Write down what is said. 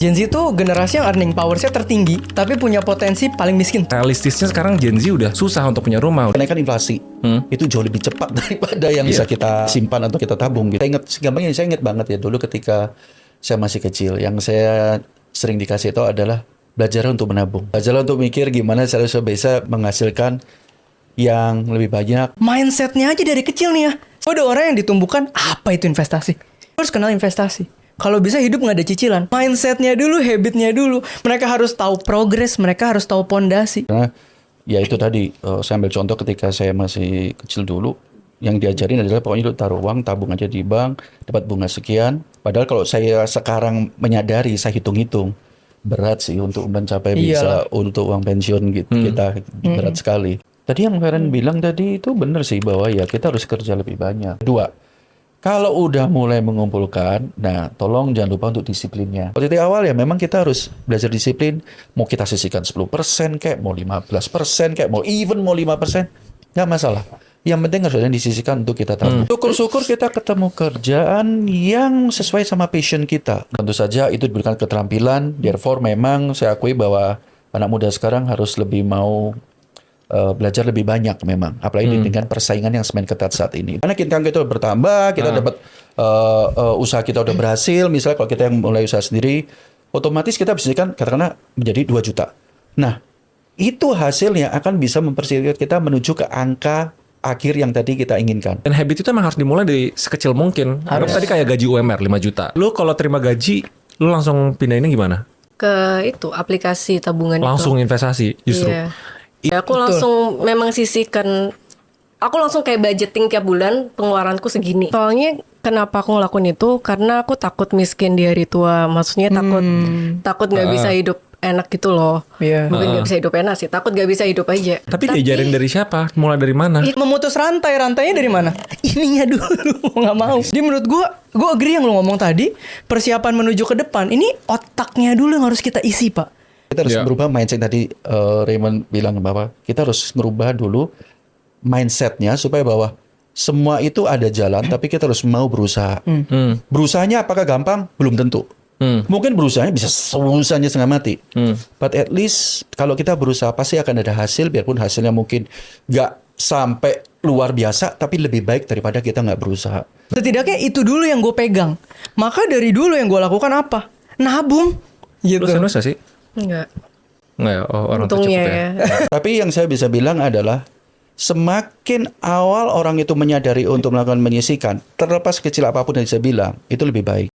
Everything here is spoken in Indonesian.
Gen Z itu generasi yang earning power-nya tertinggi, tapi punya potensi paling miskin. Realistisnya sekarang Gen Z udah susah untuk punya rumah. Kenaikan inflasi itu jauh lebih cepat daripada yang bisa kita simpan atau kita tabung. Kita ingat, gampangnya saya ingat banget ya dulu ketika saya masih kecil, yang saya sering dikasih itu adalah belajar untuk menabung. Belajar untuk mikir gimana saya bisa menghasilkan yang lebih banyak. Mindsetnya aja dari kecil nih ya. Ada orang yang ditumbuhkan, apa itu investasi? Harus kenal investasi. Kalau bisa hidup nggak ada cicilan. Mindsetnya dulu, habitnya dulu. Mereka harus tahu progres, mereka harus tahu pondasi. Karena ya itu tadi, saya ambil contoh ketika saya masih kecil dulu, yang diajarin adalah pokoknya itu taruh uang, tabung aja di bank, dapat bunga sekian. Padahal kalau saya sekarang menyadari, saya hitung-hitung, berat sih untuk mencapai bisa untuk uang pensiun gitu. Kita berat sekali. Tadi yang Feren bilang tadi itu benar sih, bahwa ya kita harus kerja lebih banyak. Dua, kalau udah mulai mengumpulkan, nah tolong jangan lupa untuk disiplinnya. Pada titik awal ya memang kita harus belajar disiplin. Mau kita sisihkan 10% kayak, mau 15% kayak, mau 5%, nggak masalah. Yang penting harus ada disisihkan untuk kita tabung. Syukur-syukur kita ketemu kerjaan yang sesuai sama passion kita. Tentu saja itu diberikan keterampilan. Therefore memang saya akui bahwa anak muda sekarang harus lebih mau belajar lebih banyak memang, apalagi dengan persaingan yang semakin ketat saat ini. Karena kita bertambah, kita dapat usaha kita udah berhasil. Misalnya kalau kita yang mulai usaha sendiri, otomatis kita bisa kan katakanlah menjadi 2 juta. Nah, itu hasilnya akan bisa mempersiapkan kita menuju ke angka akhir yang tadi kita inginkan. Dan habit itu emang harus dimulai dari sekecil mungkin. Anggap tadi kayak gaji UMR 5 juta. Lu kalau terima gaji, lu langsung pindahinnya gimana? Ke itu aplikasi tabungan Langsung itu. investasi justru. Iya. Ya, aku langsung memang sisihkan. Aku langsung kayak budgeting tiap bulan pengeluaranku segini. Soalnya kenapa aku ngelakuin itu? Karena aku takut miskin di hari tua. Maksudnya takut nggak bisa hidup enak gitu loh. Iya. Mungkin nggak bisa hidup enak sih. Takut nggak bisa hidup aja. Tapi diajarin dari siapa? Mulai dari mana? Memutus rantainya dari mana? Ininya dulu, nggak mau. Jadi menurut gue agree yang lu ngomong tadi. Persiapan menuju ke depan, ini otaknya dulu yang harus kita isi, Pak. Kita harus merubah mindset tadi, Raymond bilang bahwa kita harus merubah dulu mindsetnya supaya bahwa semua itu ada jalan, tapi kita harus mau berusaha. Berusahanya apakah gampang? Belum tentu. Mungkin berusahanya bisa susahnya setengah mati. But at least kalau kita berusaha pasti akan ada hasil, biarpun hasilnya mungkin nggak sampai luar biasa, tapi lebih baik daripada kita nggak berusaha. Setidaknya itu dulu yang gue pegang. Maka dari dulu yang gue lakukan apa? Nabung. Gitu. Lu serius gak sih? Enggak. Nggak ya? Oh, orang tuh Untungnya cukup ya. Tapi yang saya bisa bilang adalah semakin awal orang itu menyadari untuk melakukan menyisihkan, terlepas kecil apapun yang saya bilang, itu lebih baik.